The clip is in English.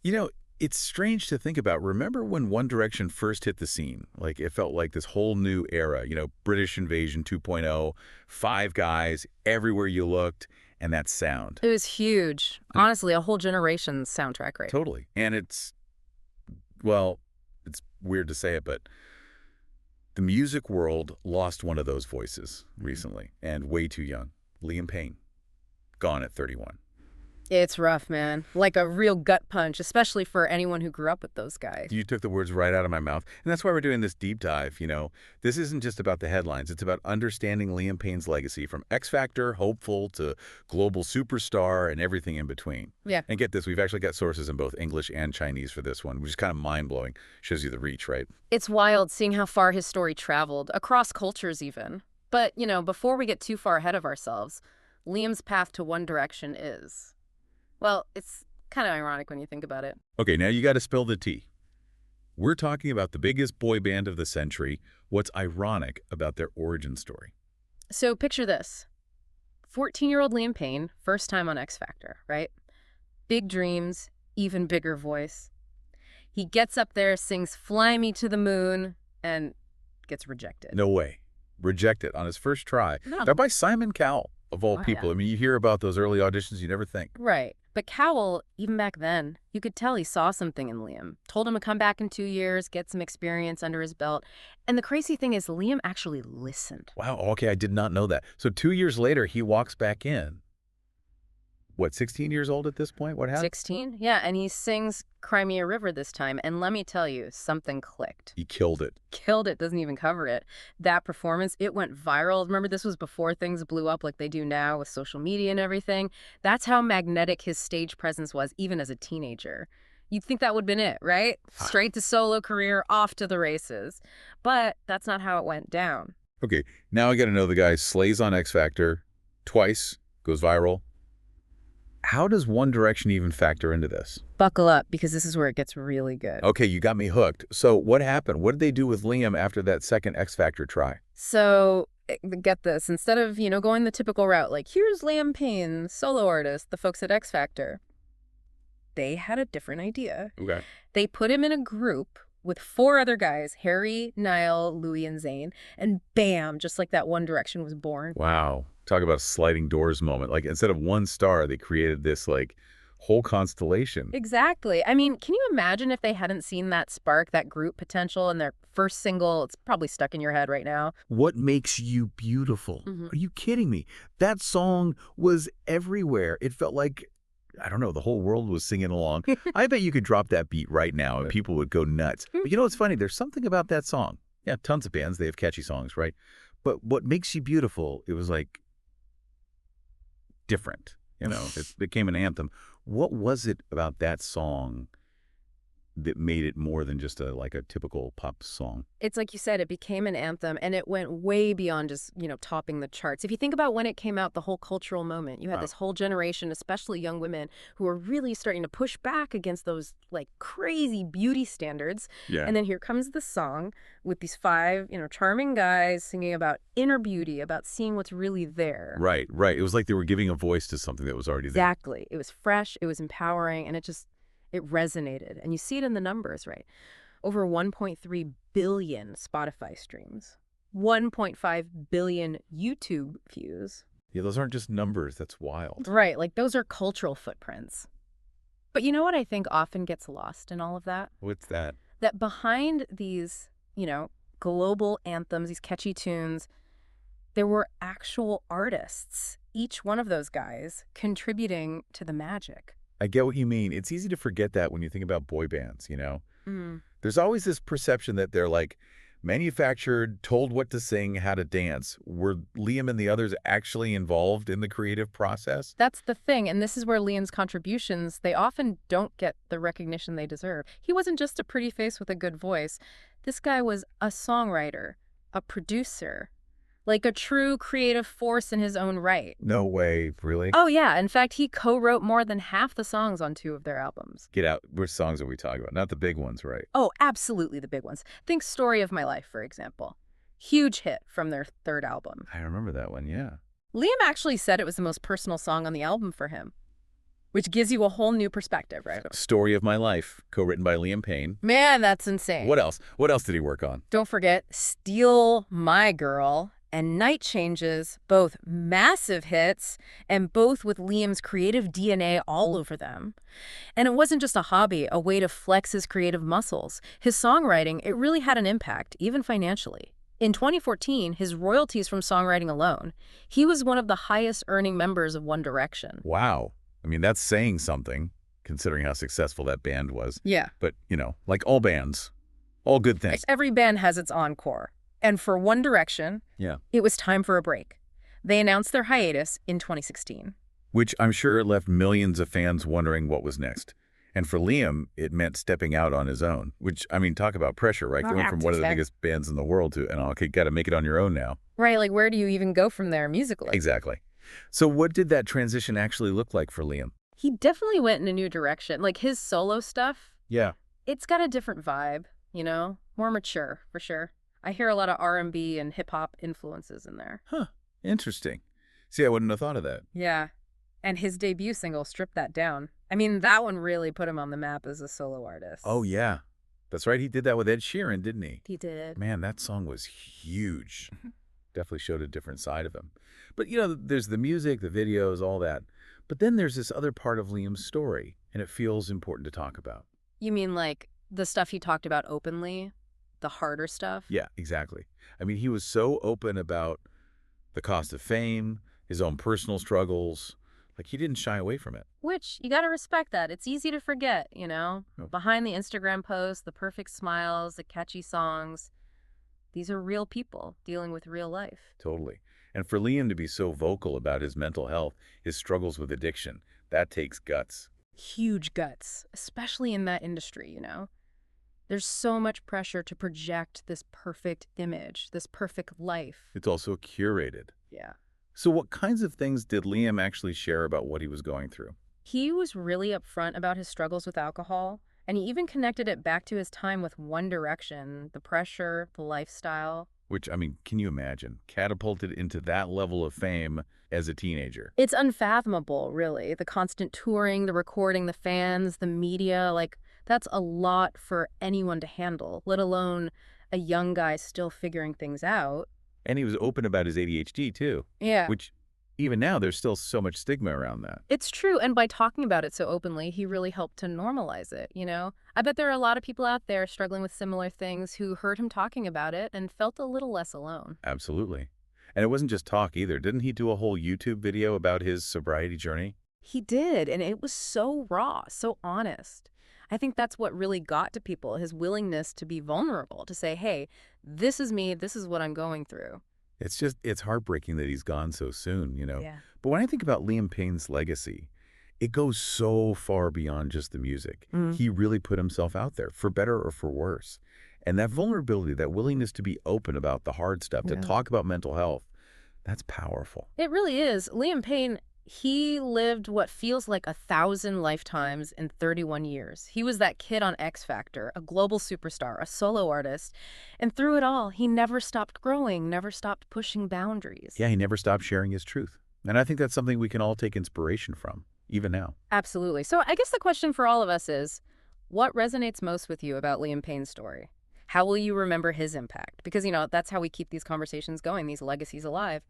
You know, it's strange to think about. Remember when One Direction first hit the scene? Like, it felt like this whole new era, British Invasion 2.0, five guys, everywhere you looked, and that sound. It was huge. Honestly, a whole generation's soundtrack, right? Totally. And well, it's weird to say it, but the music world lost one of those voices recently, and way too young. Liam Payne, gone at 31. It's rough, man. Like a real gut punch, especially for anyone who grew up with those guys. You took the words right out of my mouth. And that's why we're doing this deep dive. This isn't just about the headlines. It's about understanding Liam Payne's legacy from X Factor, hopeful, to global superstar, and everything in between. Yeah. And get this, we've actually got sources in both English and Chinese for this one, which is kind of mind-blowing. Shows you the reach, right? It's wild seeing how far his story traveled, across cultures even. But, before we get too far ahead of ourselves, Liam's path to One Direction is... Well, it's kind of ironic when you think about it. Okay, now you got to spill the tea. We're talking about the biggest boy band of the century. What's ironic about their origin story? So picture this. 14-year-old Liam Payne, first time on X Factor, right? Big dreams, even bigger voice. He gets up there, sings Fly Me to the Moon, and gets rejected. No way. Rejected on his first try. No. Now by Simon Cowell, of all people. Yeah. I mean, you hear about those early auditions, you never think. Right. But Cowell, even back then, you could tell he saw something in Liam. Told him to come back in 2 years, get some experience under his belt. And the crazy thing is, Liam actually listened. Wow, okay, I did not know that. So 2 years later, he walks back in. What, 16 years old at this point? What happened? 16? Yeah, and he sings Cry Me a River this time. And let me tell you, something clicked. He killed it. Killed it, doesn't even cover it. That performance, it went viral. Remember, this was before things blew up like they do now with social media and everything. That's how magnetic his stage presence was, even as a teenager. You'd think that would have been it, right? Straight to solo career, off to the races. But that's not how it went down. Okay, now I got to know the guy slays on X Factor twice, goes viral. How does One Direction even factor into this? Buckle up, because this is where it gets really good. Okay, you got me hooked. So what happened? What did they do with Liam after that second X Factor try? So, get this. Instead of, going the typical route, like, here's Liam Payne, solo artist, the folks at X Factor, they had a different idea. Okay. They put him in a group with 4 other guys, Harry, Niall, Louis, and Zayn, and bam, just like that, One Direction was born. Wow. Talk about a sliding doors moment. Like, instead of one star, they created this, whole constellation. Exactly. I mean, can you imagine if they hadn't seen that spark, that group potential in their first single? It's probably stuck in your head right now. What makes you beautiful? Mhm. Are you kidding me? That song was everywhere. It felt like, I don't know, the whole world was singing along. I bet you could drop that beat right now and people would go nuts. But you know what's funny? There's something about that song. Yeah, tons of bands, they have catchy songs, right? But what makes you beautiful, it was different. It became an anthem. What was it about that song that made it more than just a typical pop song? It's like you said, it became an anthem, and it went way beyond just, topping the charts. If you think about when it came out, the whole cultural moment, you had this whole generation, especially young women, who were really starting to push back against those, crazy beauty standards. Yeah. And then here comes the song with these 5, charming guys singing about inner beauty, about seeing what's really there. Right. It was like they were giving a voice to something that was already there. Exactly. It was fresh, it was empowering, and it resonated. And you see it in the numbers, right? Over 1.3 billion Spotify streams, 1.5 billion YouTube views. Yeah, those aren't just numbers. That's wild. Right, those are cultural footprints. But you know what I think often gets lost in all of that? What's that? That behind these, global anthems, these catchy tunes, there were actual artists, each one of those guys contributing to the magic. I get what you mean. It's easy to forget that when you think about boy bands, Mm. There's always this perception that they're manufactured, told what to sing, how to dance. Were Liam and the others actually involved in the creative process? That's the thing, and this is where Liam's contributions, they often don't get the recognition they deserve. He wasn't just a pretty face with a good voice. This guy was a songwriter, a producer, a true creative force in his own right. No way, really? Oh, yeah. In fact, he co-wrote more than half the songs on 2 of their albums. Get out. Which songs are we talking about? Not the big ones, right? Oh, absolutely the big ones. Think Story of My Life, for example. Huge hit from their 3rd album. I remember that one, yeah. Liam actually said it was the most personal song on the album for him. which gives you a whole new perspective, right? Story of My Life, co-written by Liam Payne. Man, that's insane. What else? What else did he work on? Don't forget Steal My Girl and Night Changes, both massive hits, and both with Liam's creative DNA all over them. And it wasn't just a hobby, a way to flex his creative muscles. His songwriting, it really had an impact, even financially. In 2014, his royalties from songwriting alone, he was one of the highest earning members of One Direction. Wow. I mean, that's saying something, considering how successful that band was. Yeah. But, like all bands, all good things. Every band has its encore. And for One Direction, Yeah. it was time for a break. They announced their hiatus in 2016. Which I'm sure left millions of fans wondering what was next. And for Liam, it meant stepping out on his own, which, I mean, talk about pressure, right? Going from one of the biggest bands in the world to, okay, got to make it on your own now. Right, like where do you even go from there musically? Exactly. So what did that transition actually look like for Liam? He definitely went in a new direction. Like his solo stuff, Yeah. it's got a different vibe, more mature, for sure. I hear a lot of R&B and hip-hop influences in there. Huh. Interesting. See, I wouldn't have thought of that. Yeah. And his debut single stripped that down. I mean, that one really put him on the map as a solo artist. Oh, yeah. That's right. He did that with Ed Sheeran, didn't he? He did. Man, that song was huge. Definitely showed a different side of him. But, there's the music, the videos, all that. But then there's this other part of Liam's story, and it feels important to talk about. You mean like the stuff he talked about openly? The harder stuff? Yeah, exactly. I mean, he was so open about the cost of fame, his own personal struggles. Like, he didn't shy away from it. Which, you gotta respect that. It's easy to forget, Oh. Behind the Instagram posts, the perfect smiles, the catchy songs, these are real people dealing with real life. Totally. And for Liam to be so vocal about his mental health, his struggles with addiction, that takes guts. Huge guts, especially in that industry, There's so much pressure to project this perfect image, this perfect life. It's also curated. Yeah. So what kinds of things did Liam actually share about what he was going through? He was really upfront about his struggles with alcohol, and he even connected it back to his time with One Direction, the pressure, the lifestyle. Which, I mean, can you imagine? Catapulted into that level of fame as a teenager. It's unfathomable, really. The constant touring, the recording, the fans, the media, that's a lot for anyone to handle, let alone a young guy still figuring things out. And he was open about his ADHD, too. Yeah. Which, even now, there's still so much stigma around that. It's true, and by talking about it so openly, he really helped to normalize it, I bet there are a lot of people out there struggling with similar things who heard him talking about it and felt a little less alone. Absolutely. And it wasn't just talk, either. Didn't he do a whole YouTube video about his sobriety journey? He did, and it was so raw, so honest. I think that's what really got to people, his willingness to be vulnerable, to say, hey, this is me, this is what I'm going through. It's heartbreaking that he's gone so soon, Yeah. But when I think about Liam Payne's legacy, it goes so far beyond just the music. He really put himself out there, for better or for worse. And that vulnerability, that willingness to be open about the hard stuff, to talk about mental health, that's powerful. It really is. Liam Payne, he lived what feels like 1,000 lifetimes in 31 years. He was that kid on X Factor, a global superstar, a solo artist. And through it all, he never stopped growing, never stopped pushing boundaries. Yeah, he never stopped sharing his truth. And I think that's something we can all take inspiration from, even now. Absolutely. So I guess the question for all of us is, what resonates most with you about Liam Payne's story? How will you remember his impact? Because, that's how we keep these conversations going, these legacies alive.